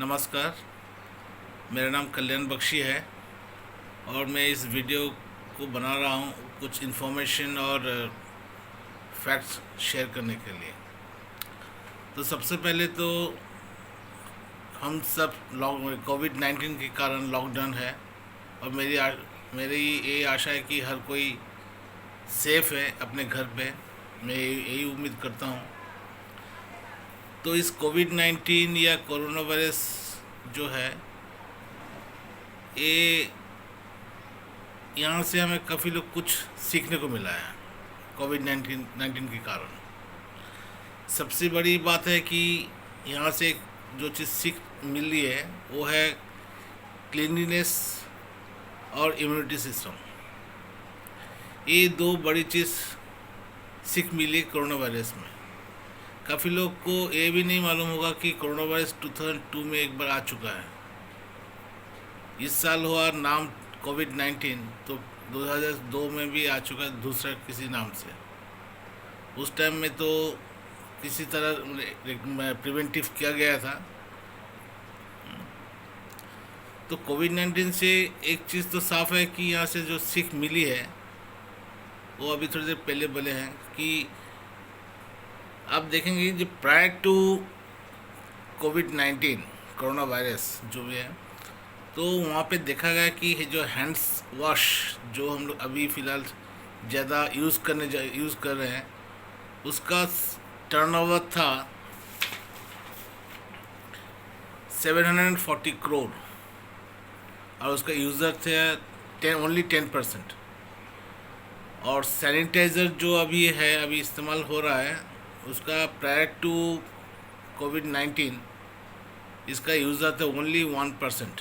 नमस्कार। मेरा नाम कल्याण बख्शी है और मैं इस वीडियो को बना रहा हूँ कुछ इन्फॉर्मेशन और फैक्ट्स शेयर करने के लिए। तो सबसे पहले तो हम सब कोविड-19 के कारण लॉकडाउन है और मेरी ये आशा है कि हर कोई सेफ है अपने घर पे। मैं यही उम्मीद करता हूँ। तो इस कोविड-19 या कोरोना वायरस जो है ये यहाँ से हमें काफ़ी लोग कुछ सीखने को मिला है कोविड-19 के कारण। सबसे बड़ी बात है कि यहाँ से जो चीज़ सीख मिली है वो है क्लीनलीनेस और इम्यूनिटी सिस्टम। ये दो बड़ी चीज़ सीख मिली कोरोना वायरस में। काफ़ी लोग को ये भी नहीं मालूम होगा कि कोरोना वायरस 2002 में एक बार आ चुका है। इस साल हुआ नाम कोविड-19, तो 2002 में भी आ चुका है दूसरा किसी नाम से। उस टाइम में तो किसी तरह प्रिवेंटिव किया गया था। तो कोविड-19 से एक चीज़ तो साफ है कि यहाँ से जो सीख मिली है वो अभी थोड़ी देर पहले बोले हैं कि आप देखेंगे जो प्रायर टू कोविड-19 कोरोना वायरस जो भी है, तो वहाँ पे देखा गया कि जो हैंड्स वॉश जो हम लोग अभी फ़िलहाल ज़्यादा यूज़ कर रहे हैं, उसका टर्नओवर था 740 करोड़ और उसका यूज़र थे ओनली 10%। और सैनिटाइज़र जो अभी इस्तेमाल हो रहा है उसका प्रायर टू कोविड-19 इसका यूज़र थे ओनली 1%।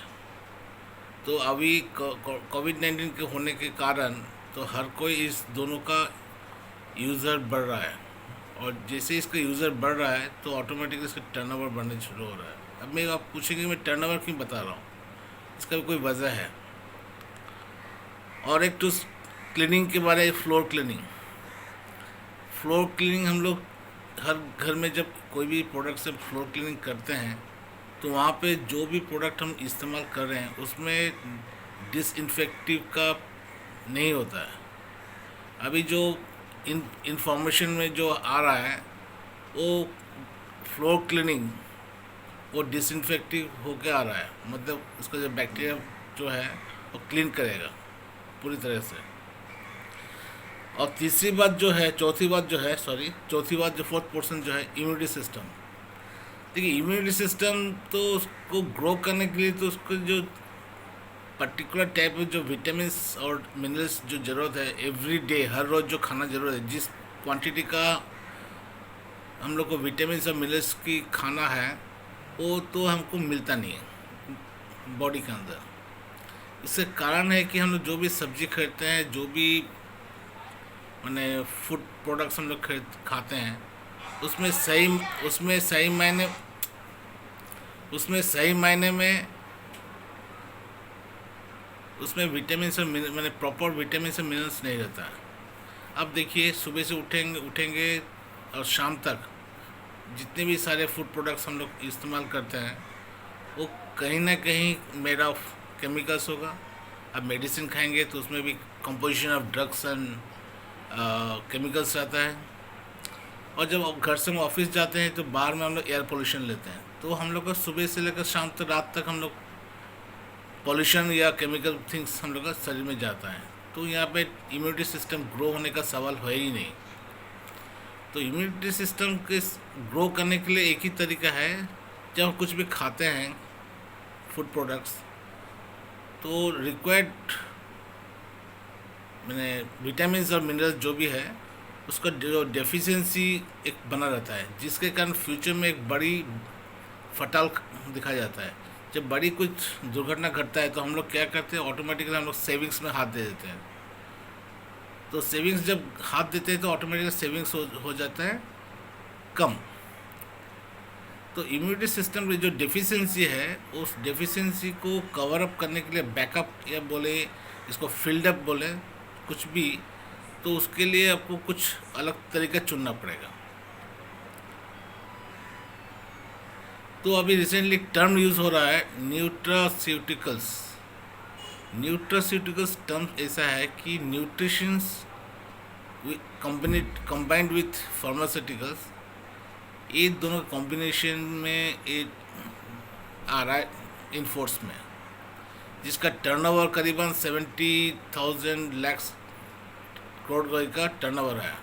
तो अभी कोविड-19 के होने के कारण तो हर कोई इस दोनों का यूज़र बढ़ रहा है और जैसे इसका यूज़र बढ़ रहा है तो ऑटोमेटिकली इसका टर्नओवर बढ़ने शुरू हो रहा है। अब मैं आप पूछेंगे मैं टर्नओवर क्यों बता रहा हूँ, इसका भी कोई वजह है। और एक तो क्लीनिंग के बारे में, फ्लोर क्लीनिंग हम लोग हर घर में जब कोई भी प्रोडक्ट से फ्लोर क्लीनिंग करते हैं तो वहाँ पे जो भी प्रोडक्ट हम इस्तेमाल कर रहे हैं उसमें डिसइंफेक्टिव का नहीं होता है। अभी जो इंफॉर्मेशन में जो आ रहा है वो फ्लोर क्लीनिंग वो डिसइंफेक्टिव होके आ रहा है, मतलब उसका जो बैक्टीरिया जो है वो क्लीन करेगा पूरी तरह से। और चौथी बात जो फोर्थ पोर्शन जो है इम्यूनिटी सिस्टम। देखिए इम्यूनिटी सिस्टम तो उसको ग्रो करने के लिए तो उसको जो पर्टिकुलर टाइप में जो विटामिन और मिनरल्स जो ज़रूरत है एवरी डे हर रोज़ जो खाना ज़रूरत है, जिस क्वांटिटी का हम लोग को विटामिन और मिनरल्स की खाना है वो तो हमको मिलता नहीं है बॉडी के अंदर। इससे कारण है कि हम लोग जो भी सब्जी खरीदते हैं, जो भी मैंने फूड प्रोडक्ट्स हम लोग खाते हैं उसमें सही मायने में उसमें विटामिन से मैंने प्रॉपर विटामिन से मिनरल्स नहीं रहता है। अब देखिए सुबह से उठेंगे और शाम तक जितने भी सारे फूड प्रोडक्ट्स हम लोग इस्तेमाल करते हैं वो कहीं ना कहीं मेड ऑफ केमिकल्स होगा। अब मेडिसिन खाएंगे तो उसमें भी composition of drugs and chemicals रहता है। और जब घर से हम ऑफिस जाते हैं तो बाहर में हम लोग एयर पोल्यूशन लेते हैं, तो हम लोग का सुबह से लेकर शाम तक रात तक हम लोग पॉल्यूशन या केमिकल थिंग्स हम लोग का शरीर में जाता है। तो यहाँ पे इम्यूनिटी सिस्टम ग्रो होने का सवाल है ही नहीं। तो इम्यूनिटी सिस्टम के ग्रो करने के लिए एक ही तरीका है, जब हम कुछ भी खाते हैं फूड प्रोडक्ट्स तो रिक्वायर्ड मैंने विटामिन और मिनरल्स जो भी है उसका जो डेफिशिएंसी एक बना रहता है, जिसके कारण फ्यूचर में एक बड़ी फटाल दिखा जाता है। जब बड़ी कुछ दुर्घटना घटता है तो हम लोग क्या करते हैं, ऑटोमेटिकली हम लोग सेविंग्स में हाथ दे देते हैं। तो सेविंग्स जब हाथ देते हैं तो ऑटोमेटिकली सेविंग्स हो जाता है कम। तो इम्यूनिटी सिस्टम की जो डेफिशिएंसी है उस डेफिशिएंसी को कवर अप करने के लिए बैकअप या बोले इसको फील्डअप बोले कुछ भी, तो उसके लिए आपको कुछ अलग तरीका चुनना पड़ेगा। तो अभी रिसेंटली टर्म यूज़ हो रहा है न्यूट्रास्यूटिकल्स। न्यूट्रास्यूटिकल्स टर्म ऐसा है कि न्यूट्रिशंस कंबाइंड विथ फार्मास्यूटिकल्स, ये दोनों कॉम्बिनेशन में ये आ रहा है इन फोर्स में, जिसका टर्नओवर करीबन 70,000 लाख करोड़ का टर्नओवर है।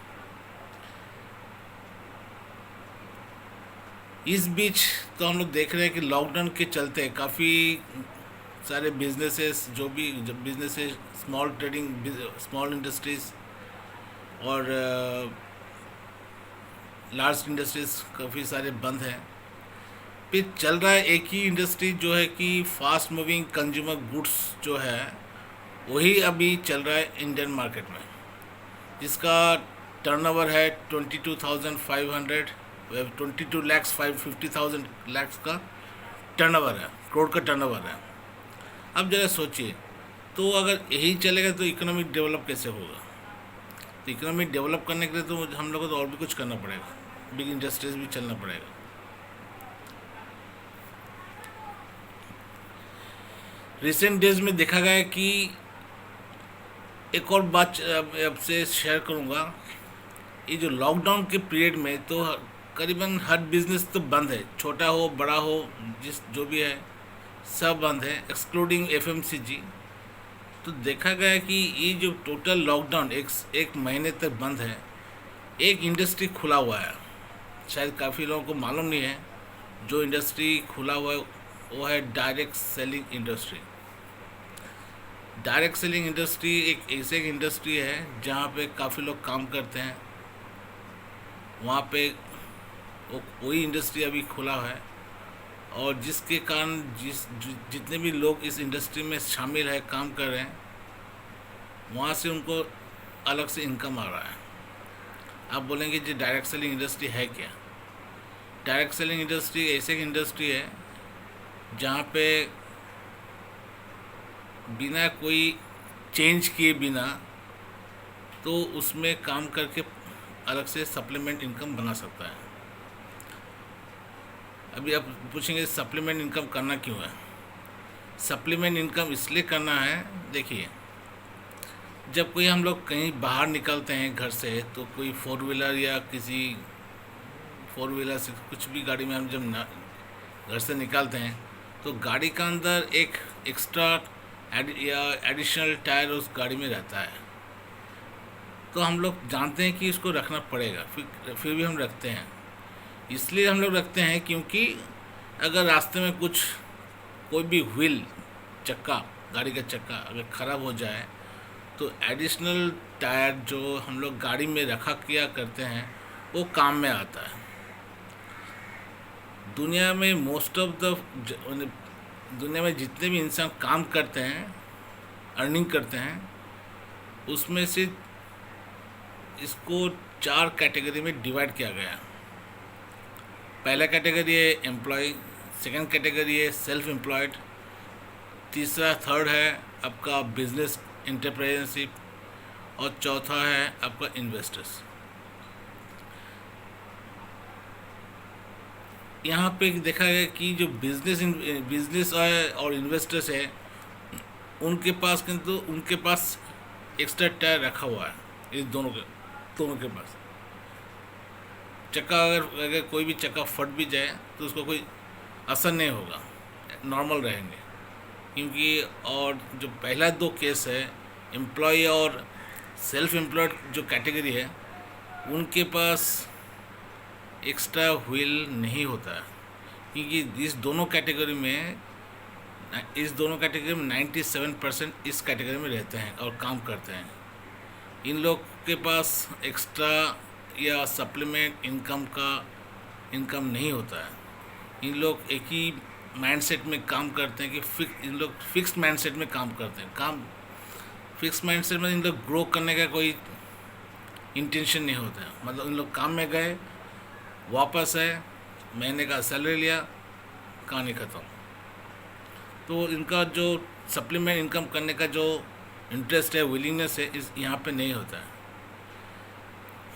इस बीच तो हम लोग देख रहे हैं कि लॉकडाउन के चलते काफ़ी सारे बिजनेसेस, जो भी businesses, small trading, small industries और लार्ज इंडस्ट्रीज काफ़ी सारे बंद हैं। फिर चल रहा है एक ही इंडस्ट्री जो है कि फास्ट मूविंग कंज्यूमर गुड्स जो है, वही अभी चल रहा है इंडियन मार्केट में, जिसका टर्नओवर है 22,500, 22 लैक्स 550,000 लैक्स का टर्नओवर है, करोड़ का टर्नओवर है। अब जरा सोचिए, तो अगर यही चलेगा तो इकोनॉमिक डेवलप कैसे होगा? तो इकोनॉमिक डेवलप करने के लिए तो हम लोगों को तो और भी कुछ करना पड़ेगा, बिग इंडस्ट्रीज भी चलना पड़ेगा। रिसेंट डेज में देखा गया है कि एक और बात अब से शेयर करूँगा, ये जो लॉकडाउन के पीरियड में तो करीबन हर बिजनेस तो बंद है, छोटा हो बड़ा हो, जो भी है सब बंद है, एक्सक्लूडिंग एफएमसीजी। तो देखा गया है कि ये जो टोटल लॉकडाउन एक महीने तक बंद है, एक इंडस्ट्री खुला हुआ है, शायद काफ़ी लोगों को मालूम नहीं है। जो इंडस्ट्री खुला हुआ है वो है direct selling industry. Direct selling industry एक ऐसे इंडस्ट्री है जहाँ पे काफ़ी लोग काम करते हैं, वहाँ पे वही इंडस्ट्री अभी खुला है, और जिसके कारण जितने भी लोग इस इंडस्ट्री में शामिल है, काम कर रहे हैं, वहाँ से उनको अलग से इनकम आ रहा है। आप बोलेंगे जी डायरेक्ट सेलिंग इंडस्ट्री है क्या? डायरेक्ट सेलिंग इंडस्ट्री ऐसे इंडस्ट्री है जहाँ पे बिना कोई चेंज किए बिना तो उसमें काम करके अलग से सप्लीमेंट इनकम बना सकता है। अभी आप पूछेंगे सप्लीमेंट इनकम करना क्यों है? सप्लीमेंट इनकम इसलिए करना है, देखिए, जब कोई हम लोग कहीं बाहर निकलते हैं घर से, तो कोई फोर व्हीलर या किसी फोर व्हीलर से कुछ भी गाड़ी में हम जब घर से निकलते हैं, तो गाड़ी का अंदर एक एक्स्ट्रा या एडिशनल टायर उस गाड़ी में रहता है। तो हम लोग जानते हैं कि इसको रखना पड़ेगा, फिर भी हम रखते हैं। इसलिए हम लोग रखते हैं क्योंकि अगर रास्ते में कोई भी व्हील, चक्का, गाड़ी का चक्का अगर ख़राब हो जाए, तो एडिशनल टायर जो हम लोग गाड़ी में रखा किया करते हैं वो काम में आता है। दुनिया में दुनिया में जितने भी इंसान काम करते हैं, अर्निंग करते हैं, उसमें से इसको 4 कैटेगरी में डिवाइड किया गया है। पहला कैटेगरी है एम्प्लॉय, सेकंड कैटेगरी है सेल्फ एम्प्लॉयड, थर्ड है आपका बिजनेस एंटरप्रेन्योरशिप, और चौथा है आपका इन्वेस्टर्स। यहाँ पे देखा गया कि जो बिजनेस और इन्वेस्टर्स है, उनके पास एक्स्ट्रा टायर रखा हुआ है। इस दोनों के पास चक्का, अगर कोई भी चक्का फट भी जाए तो उसको कोई असर नहीं होगा, नॉर्मल रहेंगे। क्योंकि और जो पहला 2 केस है, एम्प्लॉय और सेल्फ एम्प्लॉयड जो कैटेगरी है, उनके पास एक्स्ट्रा व्हील नहीं होता है। क्योंकि इस दोनों कैटेगरी में 97% इस कैटेगरी में रहते हैं और काम करते हैं। इन लोग के पास एक्स्ट्रा या सप्लीमेंट इनकम नहीं होता है। इन लोग एक ही माइंडसेट में काम करते हैं कि इन लोग फिक्स्ड माइंडसेट में काम करते हैं। फिक्स माइंडसेट में इन लोग ग्रो करने का कोई इंटेंशन नहीं होता है। मतलब इन लोग काम में गए, वापस है, महीने का सैलरी लिया, कहानी ख़त्म। तो इनका जो सप्लीमेंट इनकम करने का जो इंटरेस्ट है, विलिंगनेस है, इस यहाँ पे नहीं होता है।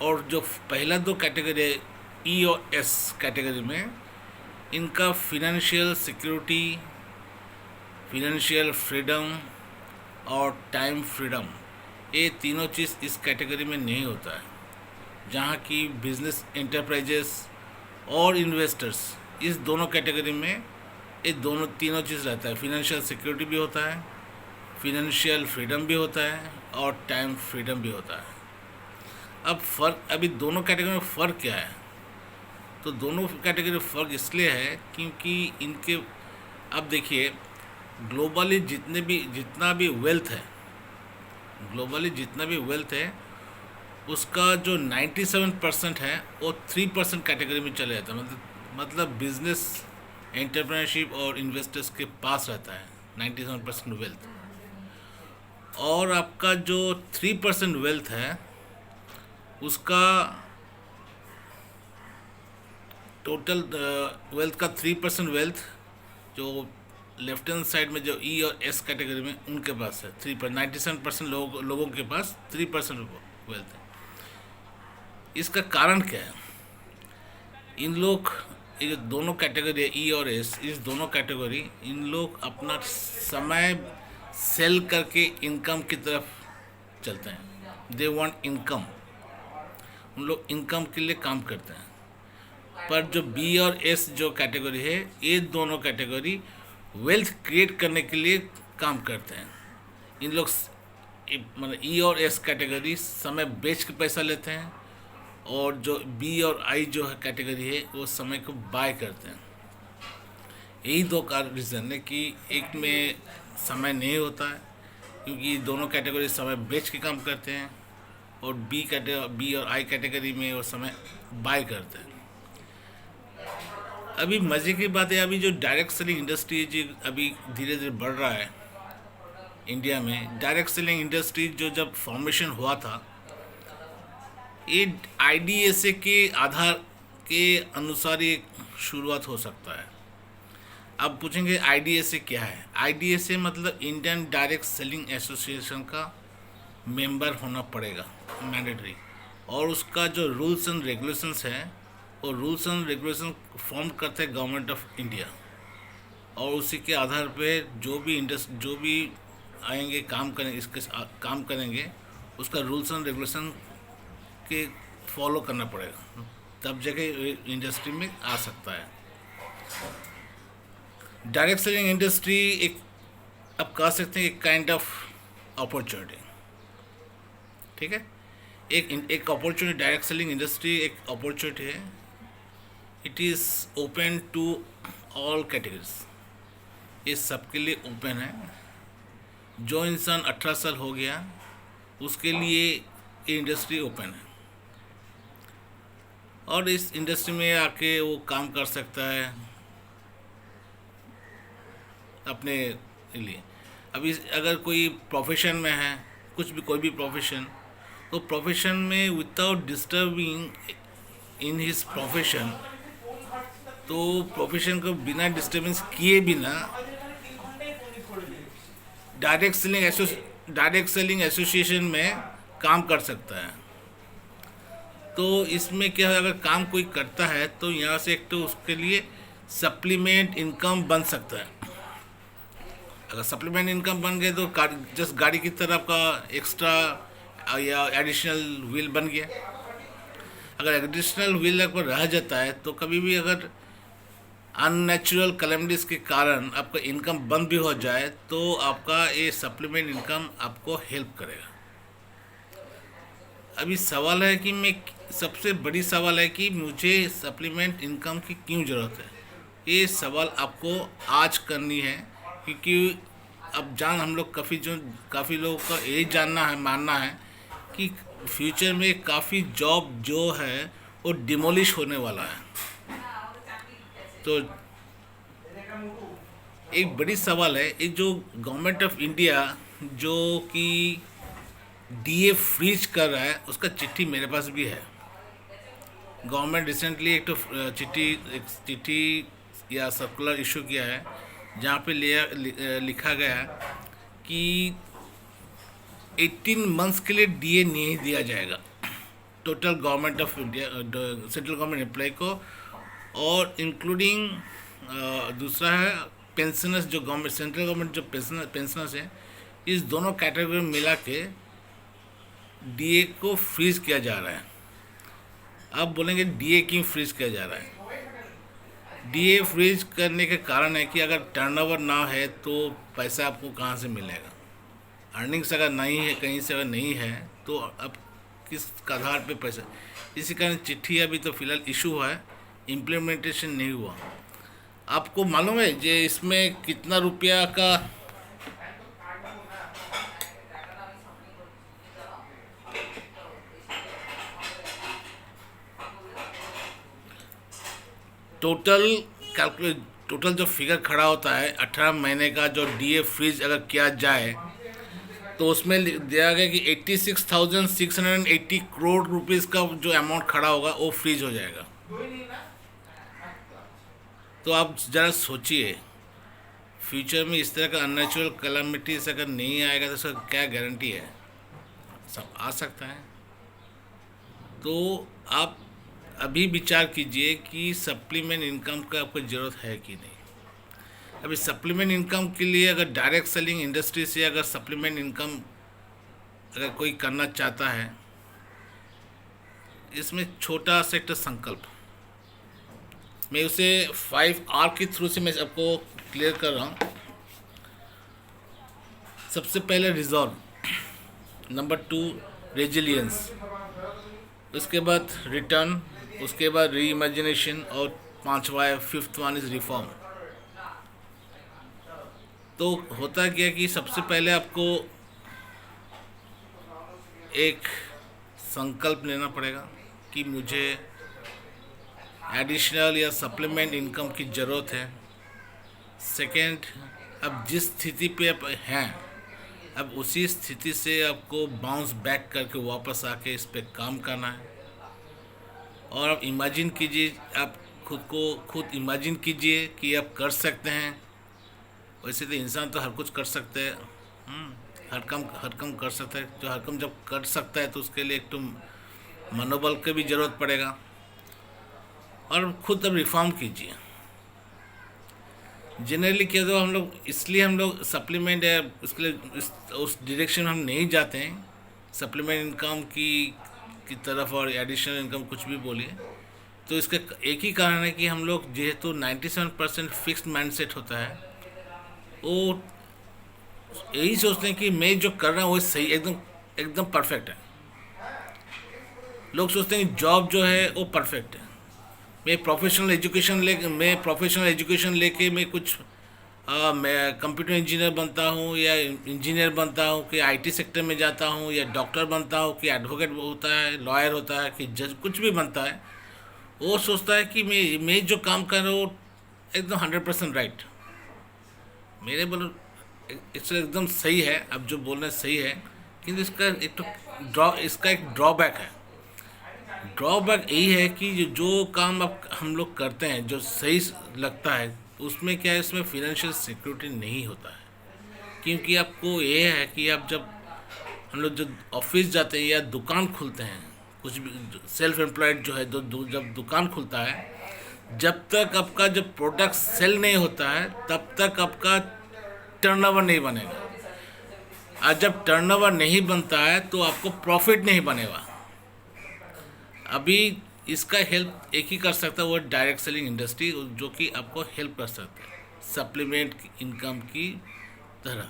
और जो पहला 2 कैटेगरी है, ई और एस कैटेगरी में, इनका फिनेंशियल सिक्योरिटी, फिनेंशियल फ्रीडम और टाइम फ्रीडम, ये तीनों चीज़ इस कैटेगरी में नहीं होता है। जहाँ की बिजनेस एंटरप्राइजेस और इन्वेस्टर्स, इस दोनों कैटेगरी में ये दोनों तीनों चीज़ रहता है। फिनेंशियल सिक्योरिटी भी होता है, फिनेंशियल फ्रीडम भी होता है और टाइम फ्रीडम भी होता है। अब फ़र्क, अभी दोनों कैटेगरी में फ़र्क क्या है? तो दोनों कैटेगरी में फ़र्क इसलिए है क्योंकि इनके, अब देखिए, ग्लोबली जितना भी वेल्थ है, ग्लोबली जितना भी वेल्थ है उसका जो 97% है वो 3% कैटेगरी में चले जाता है। मतलब बिजनेस, एंटरप्रेन्योरशिप और इन्वेस्टर्स के पास रहता है 97% वेल्थ। और आपका जो 3% वेल्थ है उसका टोटल वेल्थ का 3% वेल्थ जो लेफ्ट हैंड साइड में जो ई और एस कैटेगरी में उनके पास है 3%। 97% लोगों के पास 3% वेल्थ है। इसका कारण क्या है? इन लोग, ये जो दोनों कैटेगरी है ई और एस, इस दोनों कैटेगरी, इन लोग अपना समय सेल करके इनकम की तरफ चलते हैं। दे वांट इनकम, उन लोग इनकम के लिए काम करते हैं। पर जो बी और एस जो कैटेगरी है, ये दोनों कैटेगरी वेल्थ क्रिएट करने के लिए काम करते हैं। इन लोग मतलब ई और एस कैटेगरी समय बेच के पैसा लेते हैं और जो बी और आई जो है कैटेगरी है वो समय को बाय करते हैं। यही दो रीज़न है कि एक में समय नहीं होता है क्योंकि दोनों कैटेगरी समय बेच के काम करते हैं, और बी और आई कैटेगरी में वो समय बाय करते हैं। अभी मज़े की बात है, अभी जो डायरेक्ट सेलिंग इंडस्ट्री है जी, अभी धीरे धीरे बढ़ रहा है इंडिया में। डायरेक्ट सेलिंग इंडस्ट्री जो जब फॉर्मेशन हुआ था, ये आईडीएसए के आधार के अनुसार ये शुरुआत हो सकता है। अब पूछेंगे आईडीएसए क्या है? आईडीएसए मतलब इंडियन डायरेक्ट सेलिंग एसोसिएशन का मेंबर होना पड़ेगा, मैंडेटरी। और उसका जो रूल्स एंड रेगुलेशंस हैं, और रूल्स एंड रेगुलेशन फॉर्म करते हैं गवर्नमेंट ऑफ इंडिया, और उसी के आधार पे जो भी आएंगे काम करेंगे, इसके काम करेंगे, उसका रूल्स एंड रेगुलेशन के फॉलो करना पड़ेगा, तब जगह इंडस्ट्री में आ सकता है। डायरेक्ट सेलिंग इंडस्ट्री एक, अब कह सकते हैं, एक काइंड ऑफ अपॉर्चुनिटी, ठीक है। एक अपॉर्चुनिटी, डायरेक्ट सेलिंग इंडस्ट्री एक अपॉर्चुनिटी है। It is open to all categories, ये सबके लिए ओपन है। जो इंसान 18 साल हो गया उसके लिए ये इंडस्ट्री ओपन है, और इस इंडस्ट्री में आके वो काम कर सकता है अपने लिए। अभी अगर कोई प्रोफेशन में है, कोई भी प्रोफेशन, तो प्रोफेशन में without disturbing in his profession, तो प्रोफेशन को बिना डिस्टर्बेंस किए बिना डायरेक्ट सेलिंग एसोसिएशन में काम कर सकता है। तो इसमें क्या है, अगर काम कोई करता है तो यहाँ से एक तो उसके लिए सप्लीमेंट इनकम बन सकता है। अगर सप्लीमेंट इनकम बन गए तो जस्ट गाड़ी की तरह का एक्स्ट्रा या एडिशनल व्हील बन गया। अगर एडिशनल व्हील पर रह जाता है तो कभी भी अगर अननेचुरल कैलेमिटीज़ के कारण आपका इनकम बंद भी हो जाए तो आपका ये सप्लीमेंट इनकम आपको हेल्प करेगा। अभी सवाल है कि सबसे बड़ी सवाल है कि मुझे सप्लीमेंट इनकम की क्यों ज़रूरत है। ये सवाल आपको आज करनी है, क्योंकि अब हम लोग काफ़ी लोगों का यही मानना है कि फ्यूचर में काफ़ी जॉब जो है वो डिमोलिश होने वाला है। तो एक बड़ी सवाल है, एक जो गवर्नमेंट ऑफ इंडिया जो कि डीए फ्रीज कर रहा है, उसका चिट्ठी मेरे पास भी है। गवर्नमेंट रिसेंटली एक चिट्ठी या सर्कुलर इशू किया है, जहाँ पे लिखा गया है कि 18 मंथ्स के लिए डीए नहीं दिया जाएगा total government of India, central government employ को और इंक्लूडिंग दूसरा है पेंशनर्स, जो गवर्नमेंट सेंट्रल गवर्नमेंट जो पेंशनर्स हैं, इस दोनों कैटेगरी में मिला के डीए को फ्रीज किया जा रहा है। अब बोलेंगे डीए क्यों फ्रीज किया जा रहा है? डीए फ्रीज करने के कारण है कि अगर टर्नओवर ना है तो पैसा आपको कहाँ से मिलेगा? अर्निंग्स अगर नहीं है, कहीं से अगर नहीं है, तो अब किस आधार पे पैसा? इसी कारण चिट्ठी अभी तो फिलहाल इशू हुआ है, इम्प्लीमेंटेशन नहीं हुआ। आपको मालूम है जे इसमें कितना रुपया का टोटल कैलकुलेट, टोटल जो फिगर खड़ा होता है 18 महीने का, जो डीए फ्रीज अगर किया जाए तो उसमें दिया गया कि 86,680 करोड़ रुपीस का जो अमाउंट खड़ा होगा वो फ्रीज हो जाएगा। तो आप ज़रा सोचिए, फ्यूचर में इस तरह का अननेचुरल कैलामिटीज अगर नहीं आएगा तो उसका क्या गारंटी है? सब आ सकता है। तो आप अभी विचार कीजिए कि सप्लीमेंट इनकम का आपको ज़रूरत है कि नहीं। अभी सप्लीमेंट इनकम के लिए अगर डायरेक्ट सेलिंग इंडस्ट्री से अगर सप्लीमेंट इनकम अगर कोई करना चाहता है, इसमें छोटा सा एक संकल्प, मैं उसे 5R के थ्रू से मैं आपको क्लियर कर रहा हूँ। सबसे पहले रिजॉल्व, नंबर 2 रेजिलियंस, उसके बाद रिटर्न, उसके बाद री इमेजिनेशन, और 5वां है, 5th वन इज़ रिफॉर्म। तो होता क्या कि सबसे पहले आपको एक संकल्प लेना पड़ेगा कि मुझे एडिशनल या सप्लीमेंट इनकम की ज़रूरत है। सेकंड, अब जिस स्थिति पे आप हैं, अब उसी स्थिति से आपको बाउंस बैक करके वापस आके इस पे काम करना है। और आप इमेजिन कीजिए, आप खुद इमेजिन कीजिए कि आप कर सकते हैं। वैसे तो इंसान तो हर कुछ कर सकते हैं, हर काम कर सकता है। जो हर काम जब कर सकता है तो उसके लिए एक तो मनोबल की भी ज़रूरत पड़ेगा। और खुद अब रिफॉर्म कीजिए। जनरली क्या तो हम लोग सप्लीमेंट है उसके लिए उस डायरेक्शन में हम नहीं जाते हैं, सप्लीमेंट इनकम की तरफ, और एडिशनल इनकम कुछ भी बोलिए। तो इसका एक ही कारण है कि हम लोग जेहेतु 97% फिक्स्ड माइंडसेट होता है, वो यही सोचते हैं कि मैं जो कर रहा हूँ वो सही, एकदम परफेक्ट है। लोग सोचते हैं कि जॉब जो है वो परफेक्ट है। मैं प्रोफेशनल एजुकेशन लेके मैं कुछ मैं कंप्यूटर इंजीनियर बनता हूँ, या इंजीनियर बनता हूँ, कि आईटी सेक्टर में जाता हूँ, या डॉक्टर बनता हूँ, कि एडवोकेट होता है, लॉयर होता है, कि जज, कुछ भी बनता है। वो सोचता है कि मैं जो काम कर रहा हूँ एकदम 100% राइट, मेरे बोलो एकदम सही है। अब जो बोल रहे सही है, किंतु इसका एक ड्रॉबैक है। ड्रॉबैक यही है कि जो काम अब हम लोग करते हैं जो सही लगता है, उसमें क्या है, इसमें फिनेंशियल सिक्योरिटी नहीं होता है। क्योंकि आपको ये है कि आप जब हम लोग जब ऑफिस जाते हैं या दुकान खुलते हैं, कुछ भी सेल्फ एम्प्लॉयड जो है, जब दुकान खुलता है, जब तक आपका जब प्रोडक्ट सेल नहीं होता है तब तक आपका टर्नओवर नहीं बनेगा। और जब टर्नओवर नहीं बनता है तो आपको प्रॉफिट नहीं बनेगा। अभी इसका हेल्प एक ही कर सकता है, वो डायरेक्ट सेलिंग इंडस्ट्री, जो कि आपको हेल्प कर सकता है सप्लीमेंट इनकम की तरह।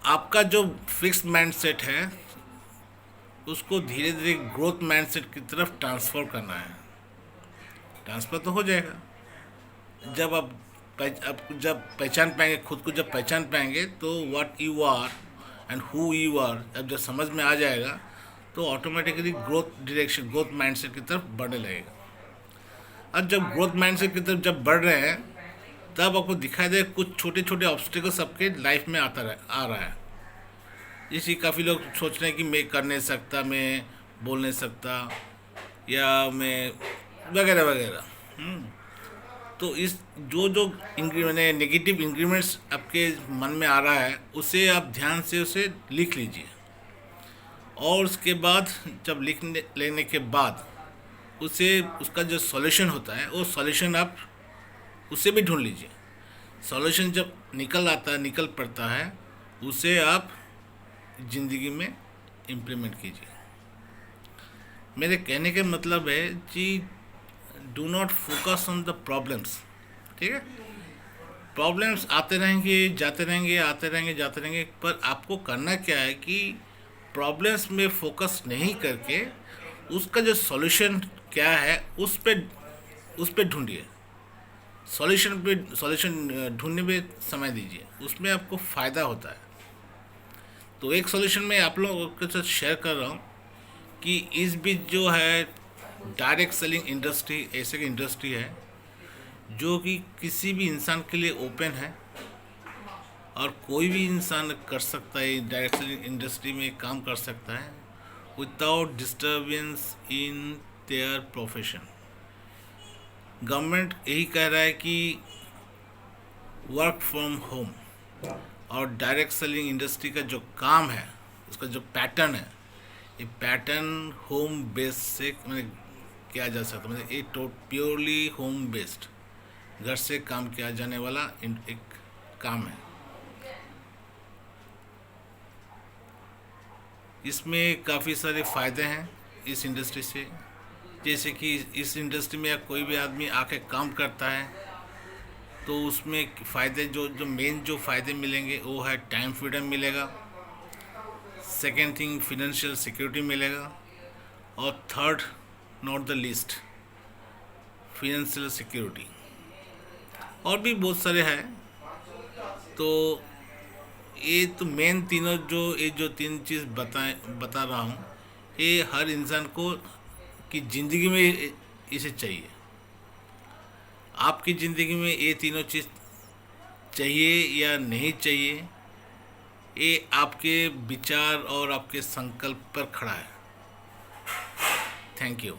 आपका जो फिक्स्ड माइंडसेट है उसको धीरे धीरे ग्रोथ माइंडसेट की तरफ ट्रांसफर करना है। ट्रांसफ़र तो हो जाएगा जब आप जब पहचान पाएंगे खुद को, जब पहचान पाएंगे तो what you are and who you are अब जब समझ में आ जाएगा तो ऑटोमेटिकली ग्रोथ माइंडसेट की तरफ बढ़ने लगेगा। और जब ग्रोथ माइंडसेट की तरफ जब बढ़ रहे हैं तब आपको दिखाई दे कुछ छोटे छोटे ऑब्स्टिकल्स आपके लाइफ में आ रहा है। जैसे काफ़ी लोग सोच रहे हैं कि मैं कर नहीं सकता, मैं बोल नहीं सकता, या मैं वगैरह वगैरह। तो इस जो मैंने नेगेटिव इंक्रीमेंट्स आपके मन में आ रहा है उसे आप ध्यान से उसे लिख लीजिए। और उसके बाद जब लिख लेने के बाद उसे उसका जो सॉल्यूशन होता है वो सॉल्यूशन आप उसे भी ढूंढ लीजिए। सॉल्यूशन जब निकल आता है, निकल पड़ता है, उसे आप ज़िंदगी में इम्प्लीमेंट कीजिए। मेरे कहने का मतलब है कि do not focus on the problems. ठीक है, प्रॉब्लम्स आते रहेंगे, जाते रहेंगे, आते रहेंगे, जाते रहेंगे, पर आपको करना क्या है कि प्रॉब्लम्स में फोकस नहीं करके उसका जो सॉल्यूशन क्या है उस पे ढूंढिए। सॉल्यूशन ढूंढने में समय दीजिए, उसमें आपको फ़ायदा होता है। तो एक सॉल्यूशन मैं आप लोगों के साथ शेयर कर रहा हूँ कि इस बीच जो है डायरेक्ट सेलिंग इंडस्ट्री ऐसे की इंडस्ट्री है जो कि किसी भी इंसान के लिए ओपन है और कोई भी इंसान कर सकता है, डायरेक्ट सेलिंग इंडस्ट्री में काम कर सकता है without disturbance in their profession. Government यही कह रहा है कि वर्क फ्रॉम होम, और डायरेक्ट सेलिंग इंडस्ट्री का जो काम है, उसका जो पैटर्न है, ये पैटर्न होम बेस्ड से किया जा सकता है। मतलब ये प्योरली होम बेस्ड, घर से काम किया जाने वाला एक काम है। इसमें काफ़ी सारे फ़ायदे हैं इस इंडस्ट्री से। जैसे कि इस इंडस्ट्री में कोई भी आदमी आके काम करता है तो उसमें फ़ायदे जो जो मेन जो फ़ायदे मिलेंगे वो है टाइम फ्रीडम मिलेगा, सेकेंड थिंग फिनेंशियल सिक्योरिटी मिलेगा, और third not the least financial security. और भी बहुत सारे हैं। तो ये तो मेन तीनों जो तीन चीज़ बता रहा हूँ, ये हर इंसान को की ज़िंदगी में इसे चाहिए। आपकी ज़िंदगी में ये तीनों चीज़ चाहिए या नहीं चाहिए, ये आपके विचार और आपके संकल्प पर खड़ा है। Thank you.